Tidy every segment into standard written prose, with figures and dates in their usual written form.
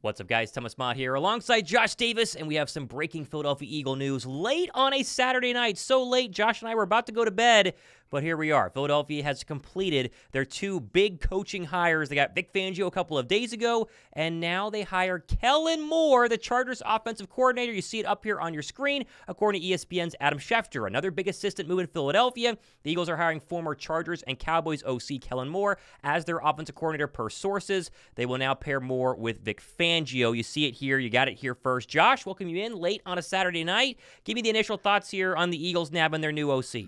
What's up, guys? Thomas Mott here alongside Josh Davis, and we have some breaking Philadelphia Eagle news late on a Saturday night. So late, Josh and I were about to go to bed, but here we are. Philadelphia has completed their two big coaching hires. They got Vic Fangio a couple of days ago, and now they hire Kellen Moore, the Chargers offensive coordinator. You see it up here on your screen, according to ESPN's Adam Schefter. Another big assistant move in Philadelphia. The Eagles are hiring former Chargers and Cowboys OC Kellen Moore as their offensive coordinator per sources. They will now pair Moore with Vic Fangio. You see it here. You got it here first. Josh, welcome you in late on a Saturday night. Give me the initial thoughts here on the Eagles nabbing their new OC.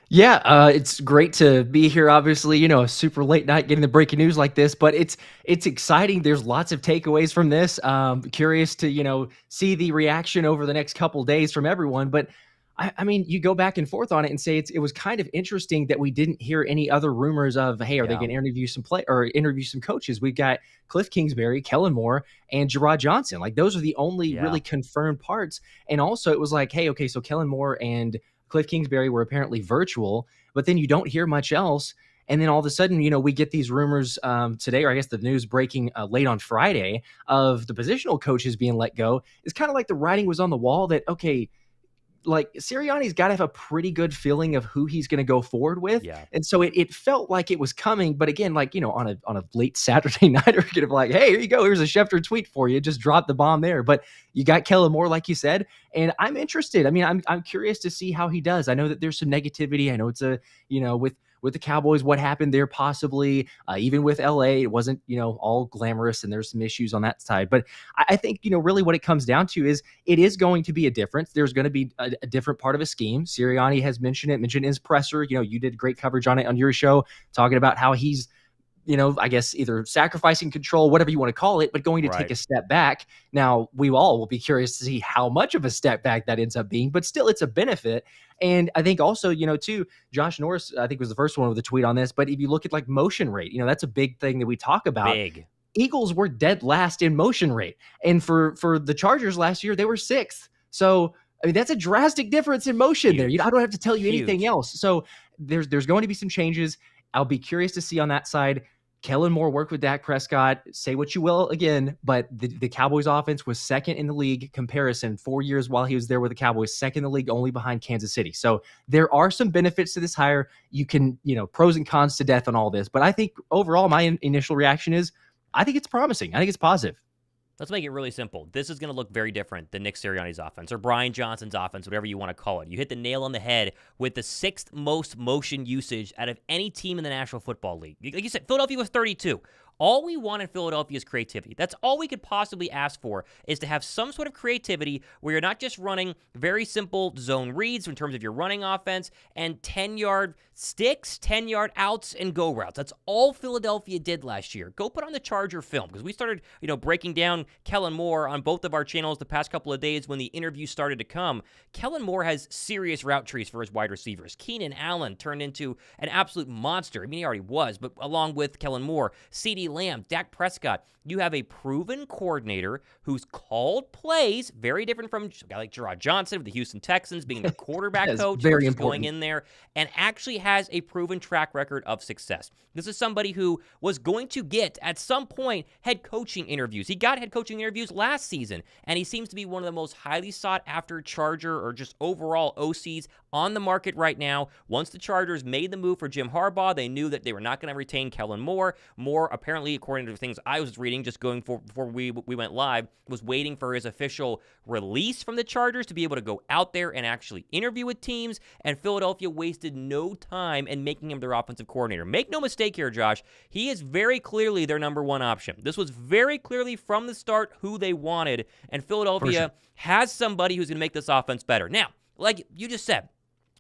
Yeah, it's great to be here. Obviously, a super late night getting the breaking news like this, but it's exciting. There's lots of takeaways from this. Curious to see the reaction over the next couple days from everyone. But I mean, you go back and forth on it and say it was kind of interesting that we didn't hear any other rumors of, hey, are they going to interview some coaches? We've got Kliff Kingsbury, Kellen Moore, and Jerrod Johnson. Like those are the only really confirmed parts. And also, it was like, hey, okay, so Kellen Moore and Kliff Kingsbury were apparently virtual, but then you don't hear much else. And then all of a sudden, we get these rumors today, or I guess the news breaking late on Friday of the positional coaches being let go. It's kind of like the writing was on the wall that, okay, like Sirianni's got to have a pretty good feeling of who he's going to go forward with. Yeah. And so it felt like it was coming. But again, like, on a late Saturday night, we're going to be like, hey, here you go. Here's a Schefter tweet for you. Just drop the bomb there. But you got Kellen Moore, like you said, and I'm interested. I mean, I'm curious to see how he does. I know that there's some negativity. I know it's with the Cowboys, what happened there possibly, even with LA, it wasn't, all glamorous and there's some issues on that side. But I think, really what it comes down to is it is going to be a difference. There's going to be a different part of a scheme. Sirianni has mentioned in his presser. You did great coverage on it on your show, talking about how he's, I guess either sacrificing control, whatever you want to call it, but going to take a step back. Now, we all will be curious to see how much of a step back that ends up being, but still it's a benefit. And I think also, too, Josh Norris, I think was the first one with a tweet on this, but if you look at like motion rate, that's a big thing that we talk about. Big. Eagles were dead last in motion rate. And for the Chargers last year, they were 6th. So, I mean, that's a drastic difference in motion there. I don't have to tell you anything else. So there's going to be some changes. I'll be curious to see on that side. Kellen Moore worked with Dak Prescott. Say what you will again, but the Cowboys offense was second in the league comparison 4 years while he was there with the Cowboys, second in the league only behind Kansas City. So there are some benefits to this hire. You can, pros and cons to death on all this. But I think overall, my initial reaction is I think it's promising. I think it's positive. Let's make it really simple. This is going to look very different than Nick Sirianni's offense or Brian Johnson's offense, whatever you want to call it. You hit the nail on the head with the 6th most motion usage out of any team in the National Football League. Like you said, Philadelphia was 32. All we want in Philadelphia is creativity. That's all we could possibly ask for, is to have some sort of creativity where you're not just running very simple zone reads in terms of your running offense and 10-yard sticks, 10-yard outs, and go routes. That's all Philadelphia did last year. Go put on the Charger film, because we started, breaking down Kellen Moore on both of our channels the past couple of days when the interviews started to come. Kellen Moore has serious route trees for his wide receivers. Keenan Allen turned into an absolute monster. I mean, he already was, but along with Kellen Moore, CeeDee Lamb, Dak Prescott, you have a proven coordinator who's called plays, very different from a guy like Jerrod Johnson with the Houston Texans being the quarterback coach, very going in there, and actually has a proven track record of success. This is somebody who was going to get, at some point, head coaching interviews. He got head coaching interviews last season, and he seems to be one of the most highly sought-after Charger or just overall OCs on the market right now. Once the Chargers made the move for Jim Harbaugh, they knew that they were not going to retain Kellen Moore. Moore, apparently, according to the things I was reading, just going before we went live, was waiting for his official release from the Chargers to be able to go out there and actually interview with teams, and Philadelphia wasted no time in making him their offensive coordinator. Make no mistake here, Josh. He is very clearly their number one option. This was very clearly from the start who they wanted, and Philadelphia has somebody who's going to make this offense better. Now, like you just said,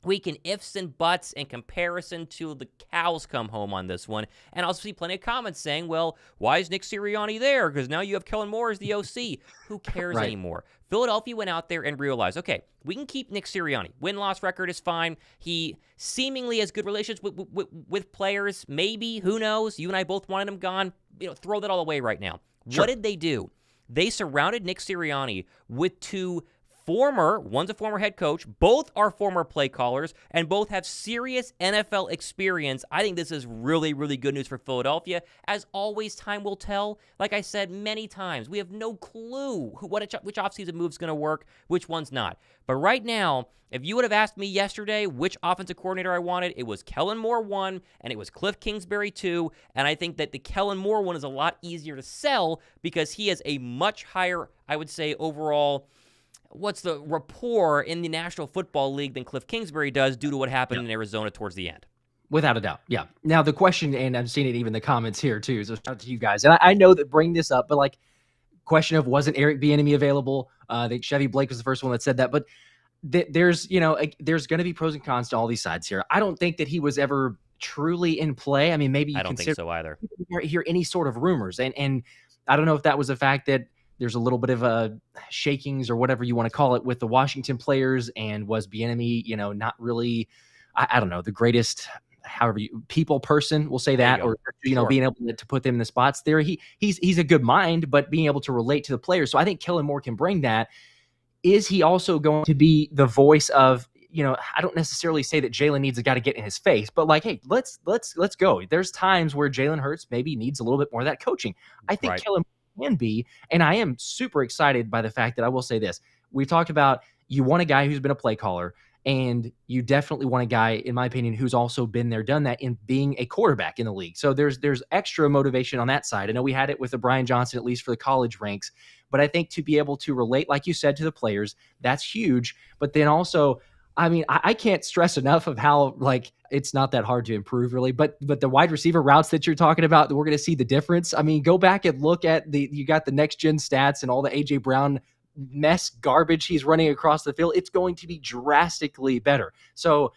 we can ifs and buts in comparison to the cows come home on this one. And I'll see plenty of comments saying, well, why is Nick Sirianni there? Because now you have Kellen Moore as the OC. Who cares anymore? Philadelphia went out there and realized, okay, we can keep Nick Sirianni. Win-loss record is fine. He seemingly has good relations with players. Maybe. Who knows? You and I both wanted him gone. Throw that all away right now. Sure. What did they do? They surrounded Nick Sirianni with 2 one's a former head coach, both are former play callers, and both have serious NFL experience. I think this is really, really good news for Philadelphia. As always, time will tell. Like I said many times, we have no clue which offseason move's going to work, which one's not. But right now, if you would have asked me yesterday which offensive coordinator I wanted, it was Kellen Moore 1, and it was Kliff Kingsbury 2, and I think that the Kellen Moore one is a lot easier to sell because he has a much higher, I would say, overall, what's the rapport in the National Football League than Kliff Kingsbury does due to what happened in Arizona towards the end. Without a doubt, yeah. Now, the question, and I've seen it even in the comments here, too, so shout out to you guys. And I know that bring this up, but, like, question of wasn't Eric Bieniemy available? I think Chevy Blake was the first one that said that, but there's going to be pros and cons to all these sides here. I don't think that he was ever truly in play. I mean, maybe you I don't think so either. Hear any sort of rumors, and I don't know if that was the fact that there's a little bit of shakings or whatever you want to call it with the Washington players, and was Bieniemy, not really, I don't know, the greatest, however people person, we'll say that, or sure, being able to put them in the spots there. He's a good mind, but being able to relate to the players. So I think Kellen Moore can bring that. Is he also going to be the voice of, I don't necessarily say that Jalen needs a guy to get in his face, but like, hey, let's go. There's times where Jalen Hurts maybe needs a little bit more of that coaching. I think Kellen can be, and I am super excited by the fact that I will say this. We've talked about you want a guy who's been a play caller, and you definitely want a guy, in my opinion, who's also been there, done that in being a quarterback in the league. So there's extra motivation on that side. I know we had it with the Brian Johnson, at least for the college ranks, but I think to be able to relate, like you said, to the players, that's huge. But then also, I mean, I can't stress enough of how, like, it's not that hard to improve, really. But the wide receiver routes that you're talking about, we're going to see the difference. I mean, go back and look at you got the next gen stats and all the A.J. Brown mess garbage he's running across the field. It's going to be drastically better. So,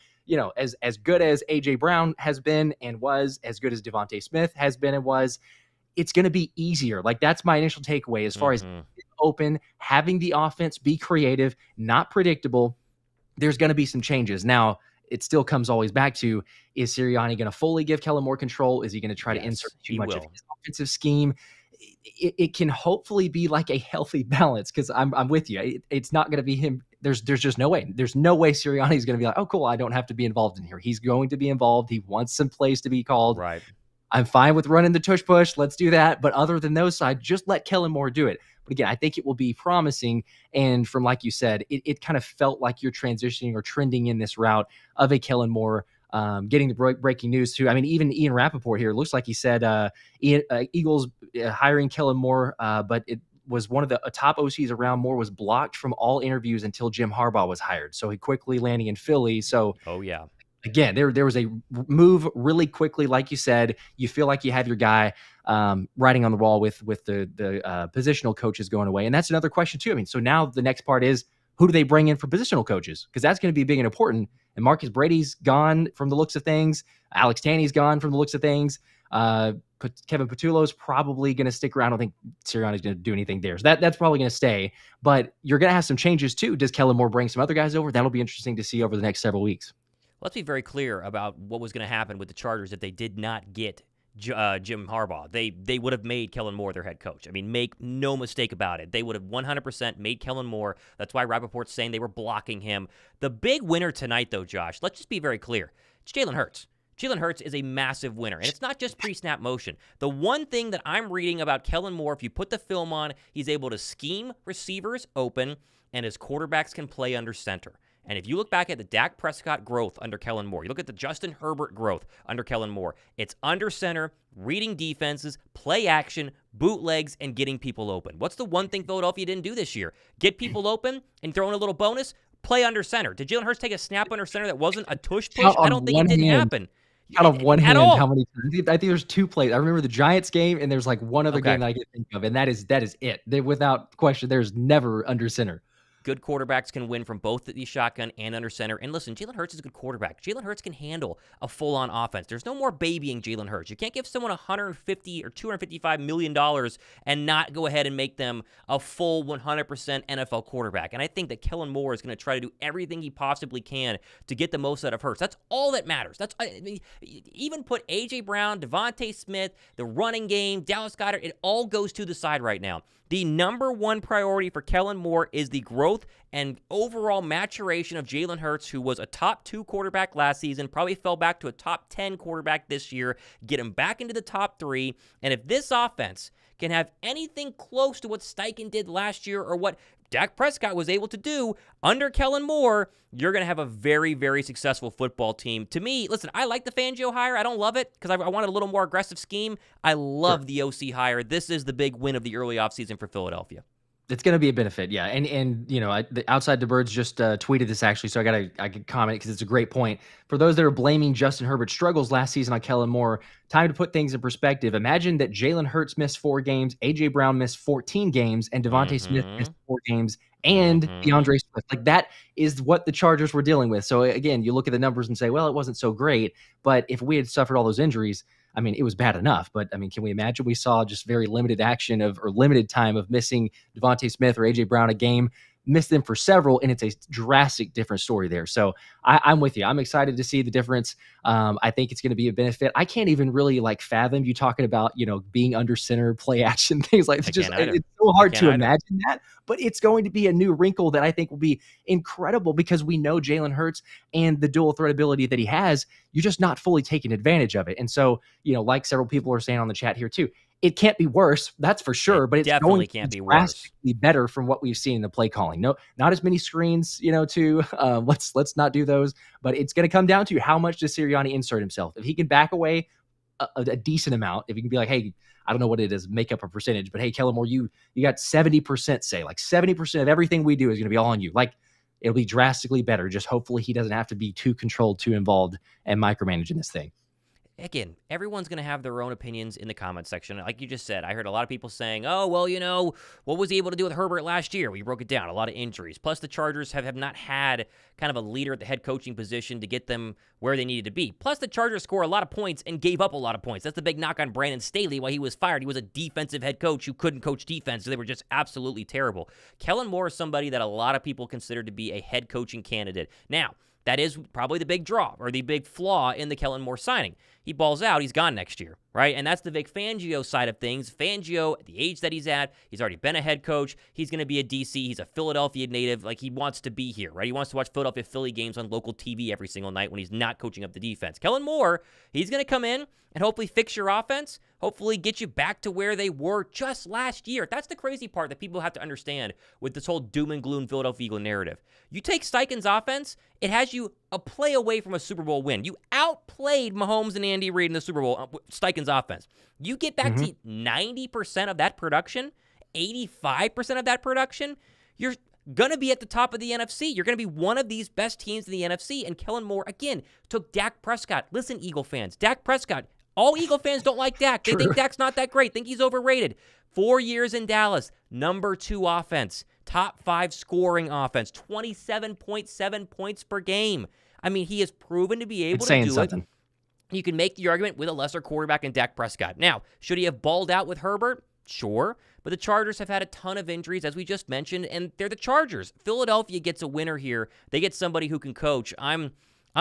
as good as A.J. Brown has been and was, as good as Devontae Smith has been and was, it's going to be easier. Like, that's my initial takeaway as far as open, having the offense be creative, not predictable. There's going to be some changes. Now, it still comes always back to, is Sirianni going to fully give Kellen Moore control? Is he going to try to insert too much of his offensive scheme? It can hopefully be like a healthy balance, because I'm with you. It's not going to be him. There's just no way. There's no way Sirianni is going to be like, oh, cool, I don't have to be involved in here. He's going to be involved. He wants some plays to be called. Right. I'm fine with running the tush push. Let's do that. But other than those sides, just let Kellen Moore do it. But again, I think it will be promising. And from, like you said, it kind of felt like you're transitioning or trending in this route of a Kellen Moore getting the breaking news too. I mean, even Ian Rappaport here, looks like he said Eagles hiring Kellen Moore, but it was one of the top OCs around. Moore was blocked from all interviews until Jim Harbaugh was hired. So he quickly landing in Philly. So, again, there was a move really quickly. Like you said, you feel like you have your guy writing on the wall with the positional coaches going away. And that's another question too. I mean, so now the next part is, who do they bring in for positional coaches? Because that's going to be big and important. And Marcus Brady's gone from the looks of things. Alex Tanney's gone from the looks of things. Kevin Patullo's probably going to stick around. I don't think Sirianni's going to do anything there. So that's probably going to stay. But you're going to have some changes too. Does Kellen Moore bring some other guys over? That'll be interesting to see over the next several weeks. Let's be very clear about what was going to happen with the Chargers if they did not get Jim Harbaugh. They would have made Kellen Moore their head coach. I mean, make no mistake about it. They would have 100% made Kellen Moore. That's why Rappaport's saying they were blocking him. The big winner tonight, though, Josh, let's just be very clear. It's Jalen Hurts. Jalen Hurts is a massive winner, and it's not just pre-snap motion. The one thing that I'm reading about Kellen Moore, if you put the film on, he's able to scheme receivers open, and his quarterbacks can play under center. And if you look back at the Dak Prescott growth under Kellen Moore, you look at the Justin Herbert growth under Kellen Moore, it's under center, reading defenses, play action, bootlegs, and getting people open. What's the one thing Philadelphia didn't do this year? Get people open and throw in a little bonus, play under center. Did Jalen Hurts take a snap under center that wasn't a tush push? I don't think it didn't happen. Out of one hand, how many times? I think there's two plays. I remember the Giants game, and there's like one other game that I can think of, and that is it. Without question, there's never under center. Good quarterbacks can win from both the shotgun and under center. And listen, Jalen Hurts is a good quarterback. Jalen Hurts can handle a full-on offense. There's no more babying Jalen Hurts. You can't give someone $150 or $255 million and not go ahead and make them a full 100% NFL quarterback. And I think that Kellen Moore is going to try to do everything he possibly can to get the most out of Hurts. That's all that matters. Even put A.J. Brown, Devontae Smith, the running game, Dallas Goedert, it all goes to the side right now. The number one priority for Kellen Moore is the growth growth and overall maturation of Jalen Hurts, who was a top 2 quarterback last season, probably fell back to a top 10 quarterback this year, get him back into the top 3. And if this offense can have anything close to what Steichen did last year or what Dak Prescott was able to do under Kellen Moore, you're going to have a very, very successful football team. To me, listen, I like the Fangio hire. I don't love it because I wanted a little more aggressive scheme. I love the OC hire. This is the big win of the early offseason for Philadelphia. It's going to be a benefit, yeah. And you know, the Outside the Birds just tweeted this actually, so I could comment because it's a great point. For those that are blaming Justin Herbert's struggles last season on Kellen Moore, time to put things in perspective. Imagine that Jalen Hurts missed 4 games, A.J. Brown missed 14 games, and Devontae Smith missed 4 games, and DeAndre Swift. Like, that is what the Chargers were dealing with. So again, you look at the numbers and say, well, it wasn't so great. But if we had suffered all those injuries, I mean, it was bad enough, but I mean, can we imagine we saw just very limited action or limited time of missing Devontae Smith or A.J. Brown a game, missed them for several, and it's a drastic different story there. So I'm with you. I'm excited to see the difference. I think it's going to be a benefit. I can't even really fathom you talking about, being under center, play action, things like that. It's so hard to imagine that, but it's going to be a new wrinkle that I think will be incredible because we know Jalen Hurts and the dual threat ability that he has. You're just not fully taking advantage of it. And so, like several people are saying on the chat here too, it can't be worse, that's for sure, but it's definitely going can't to be be worse. drastically better from what we've seen in the play calling. No, not as many screens, let's not do those, but it's going to come down to how much does Sirianni insert himself. If he can back away a decent amount, if he can be like, hey, I don't know what it is, make up a percentage, but hey, Kellen Moore, you got 70%, say, 70% of everything we do is going to be all on you. It'll be drastically better. Just hopefully he doesn't have to be too controlled, too involved, and micromanaging this thing. Again, everyone's going to have their own opinions in the comment section. Like you just said, I heard a lot of people saying, oh, well, what was he able to do with Herbert last year? We broke it down, a lot of injuries. Plus, the Chargers have not had kind of a leader at the head coaching position to get them where they needed to be. Plus, the Chargers score a lot of points and gave up a lot of points. That's the big knock on Brandon Staley while he was fired. He was a defensive head coach who couldn't coach defense, so they were just absolutely terrible. Kellen Moore is somebody that a lot of people consider to be a head coaching candidate. Now, that is probably the big draw or the big flaw in the Kellen Moore signing. He balls out, he's gone next year, right? And that's the Vic Fangio side of things. Fangio, at the age that he's at, he's already been a head coach. He's going to be a DC. He's a Philadelphia native. He wants to be here, right? He wants to watch Philadelphia Philly games on local TV every single night when he's not coaching up the defense. Kellen Moore, he's going to come in and hopefully fix your offense, hopefully get you back to where they were just last year. That's the crazy part that people have to understand with this whole doom and gloom Philadelphia Eagle narrative. You take Steichen's offense, it has you a play away from a Super Bowl win. You outplayed Mahomes and Andy Reid in the Super Bowl, Steichen's offense. You get back to 90% of that production, 85% of that production, you're going to be at the top of the NFC. You're going to be one of these best teams in the NFC. And Kellen Moore, again, took Dak Prescott. Listen, Eagle fans, Dak Prescott. All Eagle fans don't like Dak. They think Dak's not that great, think he's overrated. 4 years in Dallas, number 2 offense, top 5 scoring offense, 27.7 points per game. I mean, he has proven to be able to do it. You can make the argument with a lesser quarterback in Dak Prescott. Now, should he have balled out with Herbert? Sure. But the Chargers have had a ton of injuries, as we just mentioned, and they're the Chargers. Philadelphia gets a winner here. They get somebody who can coach. I'm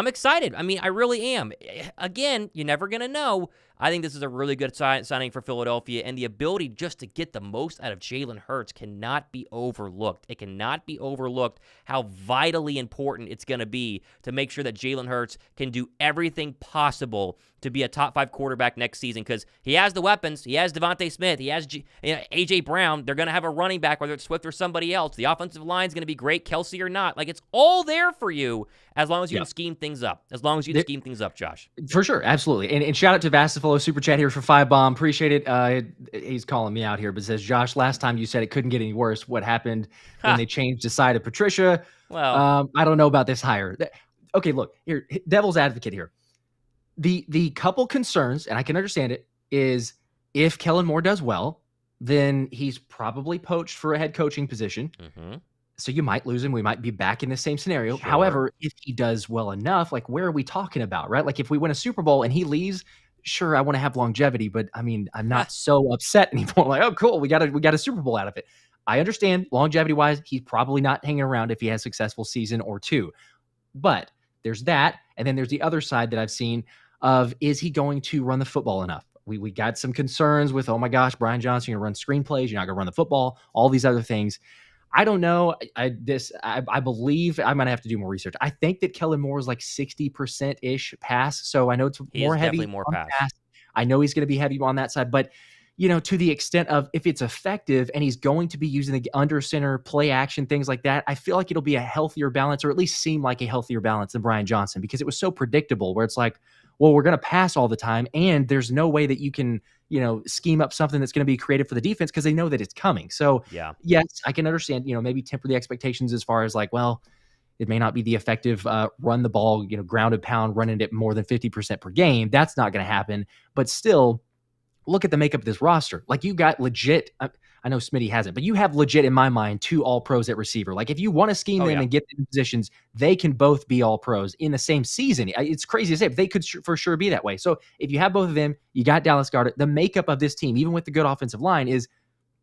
excited. I mean, I really am. Again, you're never going to know. I think this is a really good signing for Philadelphia, and the ability just to get the most out of Jalen Hurts cannot be overlooked. It cannot be overlooked how vitally important it's going to be to make sure that Jalen Hurts can do everything possible to be a top 5 quarterback next season, because he has the weapons. He has Devontae Smith. He has A.J. Brown. They're going to have a running back, whether it's Swift or somebody else. The offensive line is going to be great, Kelsey or not. It's all there for you as long as you can scheme things up. As long as you can scheme things up, Josh. For sure, absolutely. And shout out to Vastifolo Super Chat here for 5 Bomb. Appreciate it. He's calling me out here, but says, Josh, last time you said it couldn't get any worse. What happened when they changed the side of Patricia? Well, I don't know about this hire. Okay, look, here, devil's advocate here. The couple concerns, and I can understand it, is if Kellen Moore does well, then he's probably poached for a head coaching position. So you might lose him. We might be back in the same scenario. Sure. However, if he does well enough, where are we talking about, right? If we win a Super Bowl and he leaves, sure, I want to have longevity, but I mean, I'm not so upset anymore. Oh, cool, we got a Super Bowl out of it. I understand longevity-wise, he's probably not hanging around if he has a successful season or 2. But there's that, and then there's the other side that I've seen of, is he going to run the football enough? We got some concerns with, oh my gosh, Brian Johnson, you're going to run screenplays, you're not going to run the football, all these other things. I don't know. I believe I'm gonna have to do more research. I think that Kellen Moore is like 60% ish pass. So I know it's He is more definitely heavy more on pass. pass. I know he's gonna be heavy on that side, but to the extent of if it's effective and he's going to be using the under center play action, things like that, I feel like it'll be a healthier balance, or at least seem like a healthier balance than Brian Johnson, because it was so predictable where it's like, well, we're gonna pass all the time, and there's no way that you can scheme up something that's going to be creative for the defense because they know that it's coming. So, Yeah. yes, I can understand, maybe temper the expectations as far as like, well, it may not be the effective run the ball, grounded pound, running it more than 50% per game. That's not going to happen. But still, look at the makeup of this roster. Like, you got legit. I know Smitty hasn't, but you have legit, in my mind, 2 all pros at receiver. Like, if you want to scheme Oh, them yeah. and get them in positions, they can both be all pros in the same season. It's crazy to say, but they could for sure be that way. So if you have both of them, you got Dallas Goedert. The makeup of this team, even with the good offensive line, is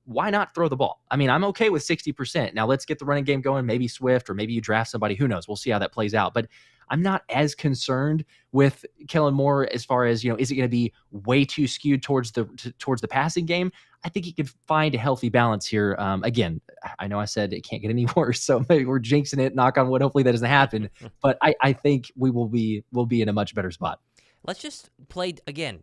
why not throw the ball? I mean, I'm okay with 60%. Now let's get the running game going. Maybe Swift, or maybe you draft somebody. Who knows? We'll see how that plays out. But I'm not as concerned with Kellen Moore as far as, is it going to be way too skewed towards the passing game? I think he could find a healthy balance here. Again, I know I said it can't get any worse, so maybe we're jinxing it. Knock on wood. Hopefully that doesn't happen. But I think we'll be in a much better spot. Let's just play again.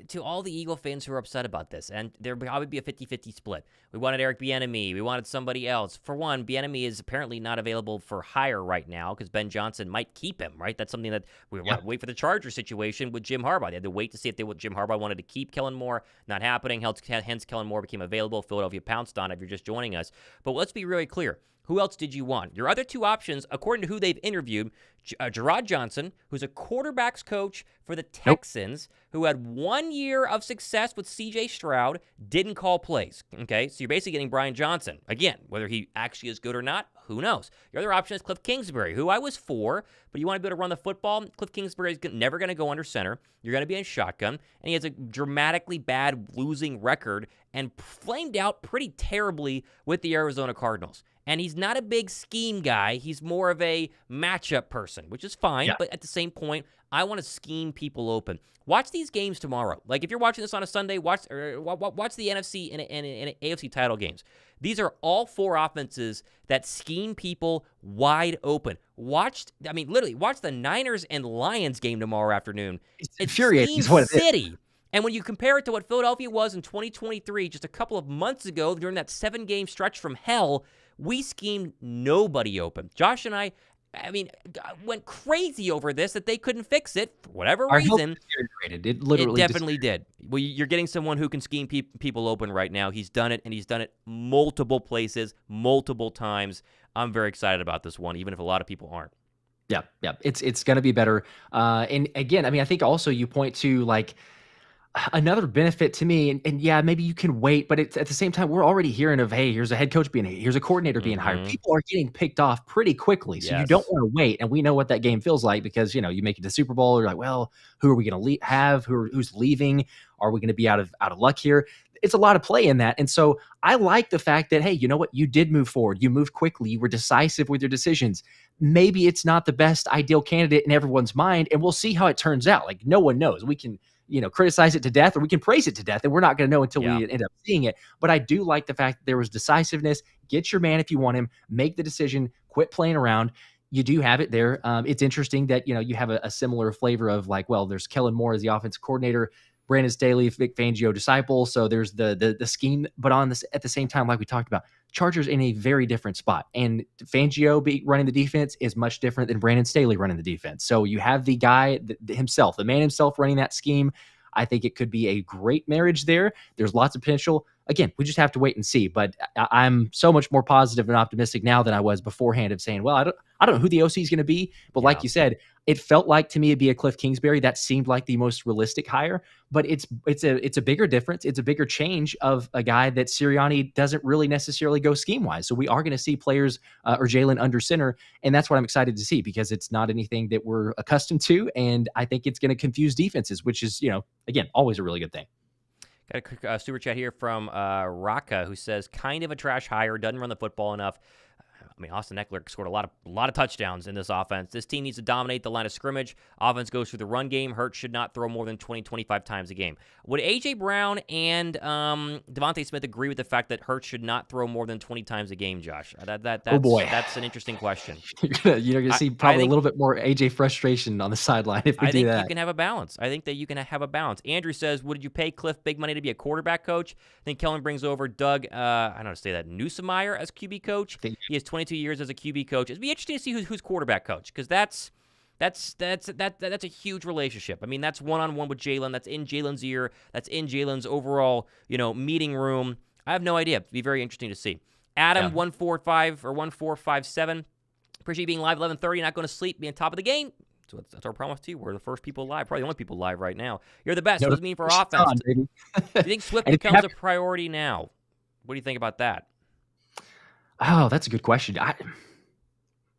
To all the Eagle fans who are upset about this, and there will probably be a 50-50 split. We wanted Eric Bieniemy. We wanted somebody else. For one, Bieniemy is apparently not available for hire right now because Ben Johnson might keep him, right? That's something that we want to wait for the Chargers situation with Jim Harbaugh. They had to wait to see if Jim Harbaugh wanted to keep Kellen Moore. Not happening. Hence, Kellen Moore became available. Philadelphia pounced on it if you're just joining us. But let's be really clear. Who else did you want? Your other 2 options, according to who they've interviewed, Jerrod Johnson, who's a quarterbacks coach for the Texans, who had 1 year of success with C.J. Stroud, didn't call plays. Okay, so you're basically getting Brian Johnson. Again, whether he actually is good or not, who knows? Your other option is Kliff Kingsbury, who I was for, but you want to be able to run the football? Kliff Kingsbury is never going to go under center. You're going to be in shotgun, and he has a dramatically bad losing record and flamed out pretty terribly with the Arizona Cardinals. And he's not a big scheme guy. He's more of a matchup person, which is fine. Yeah. But at the same point, I want to scheme people open. Watch these games tomorrow. Like, if you're watching this on a Sunday, watch the NFC and AFC title games. These are all 4 offenses that scheme people wide open. Watch the Niners and Lions game tomorrow afternoon. It's infuriating. It's what it City. And when you compare it to what Philadelphia was in 2023, just a couple of months ago, during that 7-game stretch from hell, we schemed nobody open. Josh and I went crazy over this, that they couldn't fix it for whatever reason. It literally definitely did. Well, you're getting someone who can scheme people open right now. He's done it, and he's done it multiple places, multiple times. I'm very excited about this one, even if a lot of people aren't. Yeah. It's going to be better. And again, I think also you point to like another benefit to me, and yeah, maybe you can wait, but it's at the same time, we're already hearing of, hey, here's a head coach here's a coordinator being hired. People are getting picked off pretty quickly. So you don't want to wait. And we know what that game feels like because, you make it to Super Bowl. You're like, well, who are we going to have? Who's leaving? Are we going to be out of luck here? It's a lot of play in that. And so I like the fact that, hey, you know what? You did move forward. You moved quickly. You were decisive with your decisions. Maybe it's not the best ideal candidate in everyone's mind, and we'll see how it turns out. Like, no one knows. We can criticize it to death, or we can praise it to death, and we're not going to know until we end up seeing it. But I do like the fact that there was decisiveness. Get your man if you want him. Make the decision. Quit playing around. You do have it there. It's interesting that, you have a similar flavor of like, well, there's Kellen Moore as the offensive coordinator, Brandon Staley, Vic Fangio disciple. So there's the scheme, but at the same time, like we talked about, Chargers in a very different spot, and Fangio running the defense is much different than Brandon Staley running the defense. So you have the guy himself, the man himself running that scheme. I think it could be a great marriage there. There's lots of potential. Again, we just have to wait and see. But I'm so much more positive and optimistic now than I was beforehand of saying, well, I don't know who the OC is going to be. But like you said, it felt like to me it'd be a Kliff Kingsbury. That seemed like the most realistic hire. But it's a bigger difference. It's a bigger change of a guy that Sirianni doesn't really necessarily go scheme wise. So we are going to see players or Jalen under center, and that's what I'm excited to see because it's not anything that we're accustomed to, and I think it's going to confuse defenses, which is again always a really good thing. Got a quick super chat here from Raka, who says, kind of a trash hire, doesn't run the football enough. I mean, Austin Eckler scored a lot of touchdowns in this offense. This team needs to dominate the line of scrimmage. Offense goes through the run game. Hurts should not throw more than 20, 25 times a game. Would A.J. Brown and Devontae Smith agree with the fact that Hurts should not throw more than 20 times a game, Josh? Oh, boy. That's an interesting question. You're gonna see probably a little bit more A.J. frustration on the sideline if we do that. I think you can have a balance. I think that you can have a balance. Andrew says, would you pay Kliff big money to be a quarterback coach? I think Kellen brings over Doug, I don't know how to say that, Newsemeyer as QB coach. He has 22 years as a QB coach. It'd be interesting to see who's quarterback coach, because that's a huge relationship. I mean, that's one-on-one with Jalen. That's in Jalen's ear. That's in Jalen's overall, meeting room. I have no idea. It'd be very interesting to see. Adam 145 or 1457. Appreciate you being live 11:30. Not going to sleep. Being top of the game. So that's our promise to you. We're the first people live. Probably the only people live right now. You're the best. What does it mean for offense? Do you think Swift becomes a priority now? What do you think about that? Oh, that's a good question.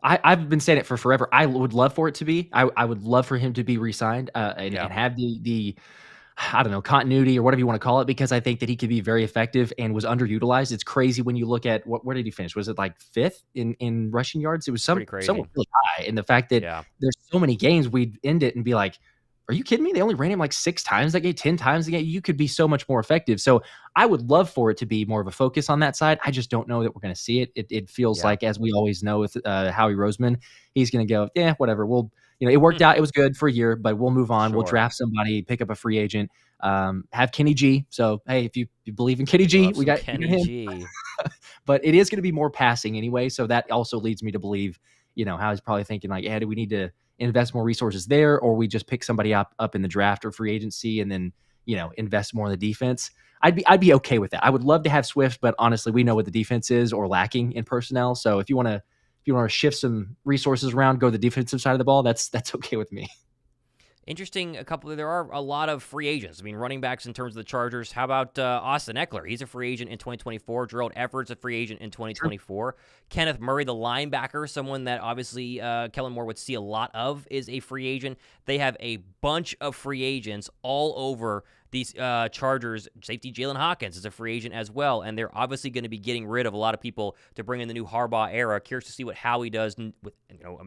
I've been saying it for forever. I would love for it to be. I would love for him to be re-signed and have the I don't know, continuity or whatever you want to call it, because I think that he could be very effective and was underutilized. It's crazy when you look at where did he finish? Was it like 5th in rushing yards? It was somewhat really high. And the fact that there's so many games we'd end it and be like, are you kidding me? They only ran him like 6 times that game, 10 times that game. You could be so much more effective. So I would love for it to be more of a focus on that side. I just don't know that we're going to see it. It feels like, as we always know with Howie Roseman, he's going to go, whatever. We'll, it worked out. It was good for a year, but we'll move on. Sure. We'll draft somebody, pick up a free agent, have Kenny G. So, hey, if you believe in Kenny G, we got Kenny G. But it is going to be more passing anyway. So that also leads me to believe, Howie's probably thinking like, do we need to invest more resources there, or we just pick somebody up in the draft or free agency and then, invest more in the defense? I'd be okay with that. I would love to have Swift, but honestly, we know what the defense is or lacking in personnel. So if you want to shift some resources around, go to the defensive side of the ball, that's okay with me. Interesting. There are a lot of free agents. I mean, running backs in terms of the Chargers. How about Austin Eckler? He's a free agent in 2024. Jerrod Everett's a free agent in 2024. Sure. Kenneth Murray, the linebacker, someone that obviously Kellen Moore would see a lot of, is a free agent. They have a bunch of free agents all over these Chargers. Safety Jalen Hawkins is a free agent as well, and they're obviously going to be getting rid of a lot of people to bring in the new Harbaugh era. Curious to see what Howie does with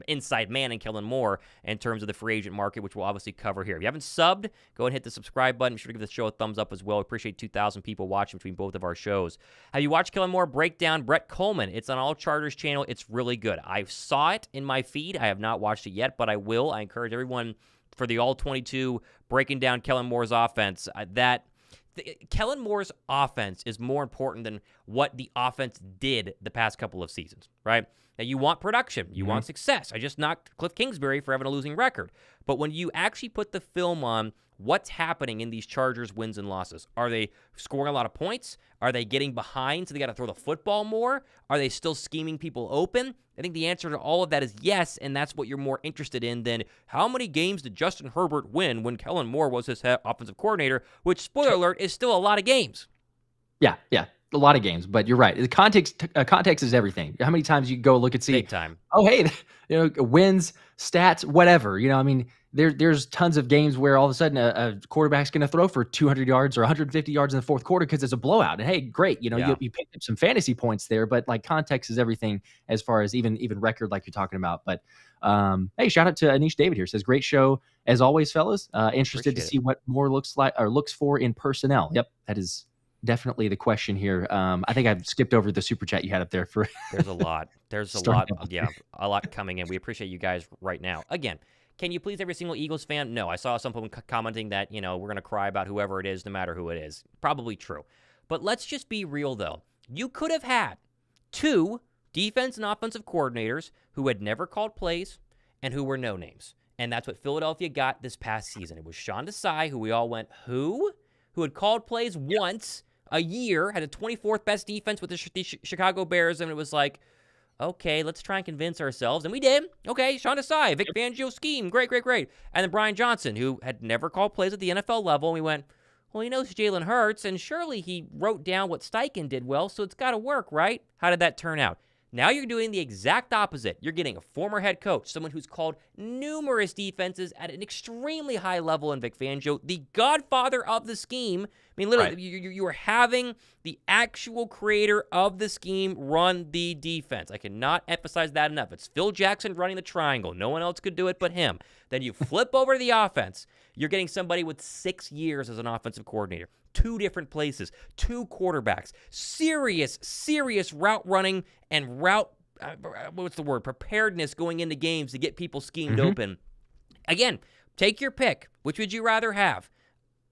inside man and Kellen Moore in terms of the free agent market, which we'll obviously cover here. If you haven't subbed, go ahead and hit the subscribe button. Be sure to give the show a thumbs up as well. We appreciate 2,000 people watching between both of our shows. Have you watched Kellen Moore break down Brett Coleman? It's on All Chargers channel. It's really good. I saw it in my feed. I have not watched it yet, but I will. I encourage everyone for the All 22 breaking down Kellen Moore's offense. Kellen Moore's offense is more important than what the offense did the past couple of seasons, right? Now, you want production. You want success. I just knocked Kliff Kingsbury for having a losing record. But when you actually put the film on what's happening in these Chargers wins and losses, are they scoring a lot of points? Are they getting behind so they got to throw the football more? Are they still scheming people open? I think the answer to all of that is yes, and that's what you're more interested in than how many games did Justin Herbert win when Kellen Moore was his offensive coordinator, which, spoiler alert, is still a lot of games. Yeah, a lot of games, but you're right. The context is everything. How many times you go look and see, big time. Oh, hey, wins, stats, whatever. I mean, there's tons of games where all of a sudden a quarterback's going to throw for 200 yards or 150 yards in the fourth quarter because it's a blowout. And hey, great, you picked up some fantasy points there, but like context is everything as far as even record like you're talking about. But hey, shout out to Anish David here. Says great show as always, fellas. Interested to see what Moore looks for in personnel. Yep, that is definitely the question here. I think I've skipped over the super chat you had up there for. There's a lot. There's a lot. A lot coming in. We appreciate you guys right now. Again, can you please every single Eagles fan? No, I saw someone commenting that, we're going to cry about whoever it is, no matter who it is. Probably true. But let's just be real, though. You could have had 2 defense and offensive coordinators who had never called plays and who were no names. And that's what Philadelphia got this past season. It was Sean Desai, who we all went, who had called plays once a year, had a 24th best defense with the Chicago Bears, and it was like, okay, let's try and convince ourselves. And we did. Okay, Sean Desai, Vic Fangio scheme. Great. And then Brian Johnson, who had never called plays at the NFL level. And we went, well, he knows Jalen Hurts, and surely he wrote down what Steichen did well, so it's got to work, right? How did that turn out? Now you're doing the exact opposite. You're getting a former head coach, someone who's called numerous defenses at an extremely high level in Vic Fangio, the godfather of the scheme. I mean, literally, right. you are having the actual creator of the scheme run the defense. I cannot emphasize that enough. It's Phil Jackson running the triangle. No one else could do it but him. Then you flip over to the offense. You're getting somebody with 6 years as an offensive coordinator. 2 different places, 2 quarterbacks, serious route running and preparedness going into games to get people schemed open. Again, take your pick. Which would you rather have?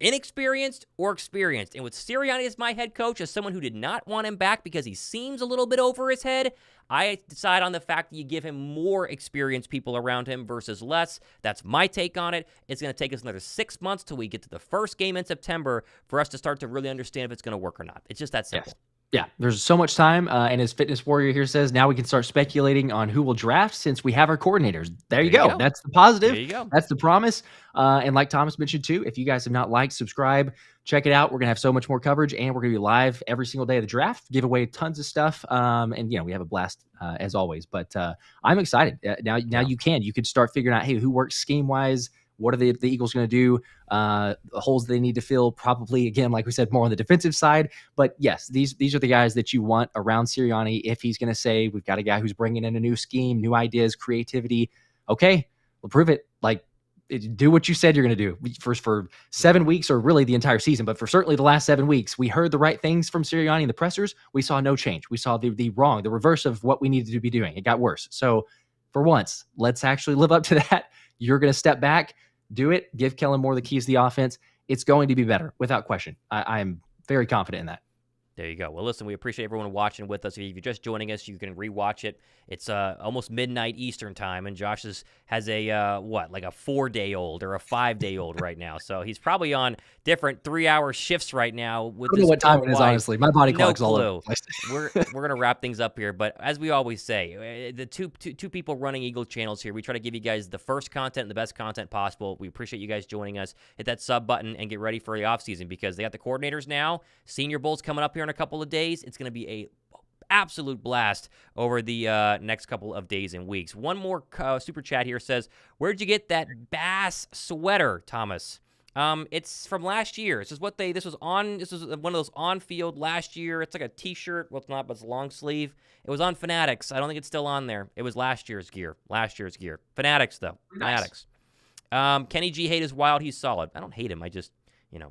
Inexperienced or experienced? And with Sirianni as my head coach, as someone who did not want him back because he seems a little bit over his head, I decide on the fact that you give him more experienced people around him versus less. That's my take on it. It's going to take us another 6 months till we get to the first game in September for us to start to really understand if it's going to work or not. It's just that simple. Yes. Yeah, there's so much time, and as Fitness Warrior here says, now we can start speculating on who will draft since we have our coordinators. There you go. That's the positive. There you go. That's the promise. And like Thomas mentioned too, if you guys have not liked, subscribe, check it out. We're going to have so much more coverage, and we're going to be live every single day of the draft, give away tons of stuff, and we have a blast as always. But I'm excited. Now you could start figuring out, hey, who works scheme-wise. What are the Eagles going to do? The holes they need to fill, probably, again, like we said, more on the defensive side. But yes, these are the guys that you want around Sirianni. If he's going to say, we've got a guy who's bringing in a new scheme, new ideas, creativity, okay, we'll prove it. Like, do what you said you're going to do. For 7 weeks, or really the entire season, but for certainly the last 7 weeks, we heard the right things from Sirianni in the pressers. We saw no change. We saw the reverse of what we needed to be doing. It got worse. So for once, let's actually live up to that. You're going to step back. Do it. Give Kellen Moore the keys to the offense. It's going to be better, without question. I'm very confident in that. There you go. Well, listen, we appreciate everyone watching with us. If you're just joining us, you can rewatch it. It's almost midnight Eastern time, and Josh has a 4-day-old or a 5-day-old right now. So he's probably on different 3-hour shifts right now. With I don't know what time it is, honestly. My body clock's all over. We're going to wrap things up here. But as we always say, the two people running Eagle channels here, we try to give you guys the first content and the best content possible. We appreciate you guys joining us. Hit that sub button and get ready for the offseason, because they got the coordinators now. Senior Bowl's coming up here in a couple of days. It's going to be a absolute blast over the next couple of days and weeks. One more super chat here says, where'd you get that Bass sweater, Thomas? It's from last year. This was one of those on-field last year. It's like a t-shirt. Well, it's not, but it's long sleeve. It was on Fanatics. I don't think it's still on there. It was last year's gear. Fanatics, though. Nice. Fanatics. Kenny G hate is wild. He's solid. I don't hate him. I just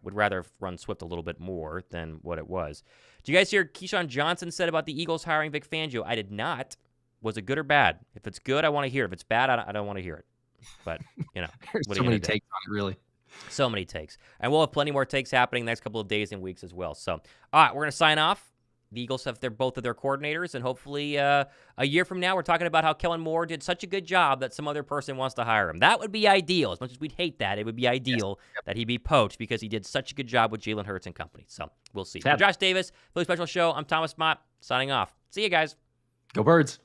would rather run Swift a little bit more than what it was. Did you guys hear Keyshawn Johnson said about the Eagles hiring Vic Fangio? I did not. Was it good or bad? If it's good, I want to hear it. If it's bad, I don't want to hear it. But, There's so many takes on it, really. So many takes. And we'll have plenty more takes happening the next couple of days and weeks as well. So, all right, we're going to sign off. The Eagles have both of their coordinators, and hopefully a year from now, we're talking about how Kellen Moore did such a good job that some other person wants to hire him. That would be ideal. As much as we'd hate that, it would be ideal that he be poached, because he did such a good job with Jalen Hurts and company. So we'll see. For Josh Davis, Philly Special Show, I'm Thomas Mott, signing off. See you guys. Go Birds.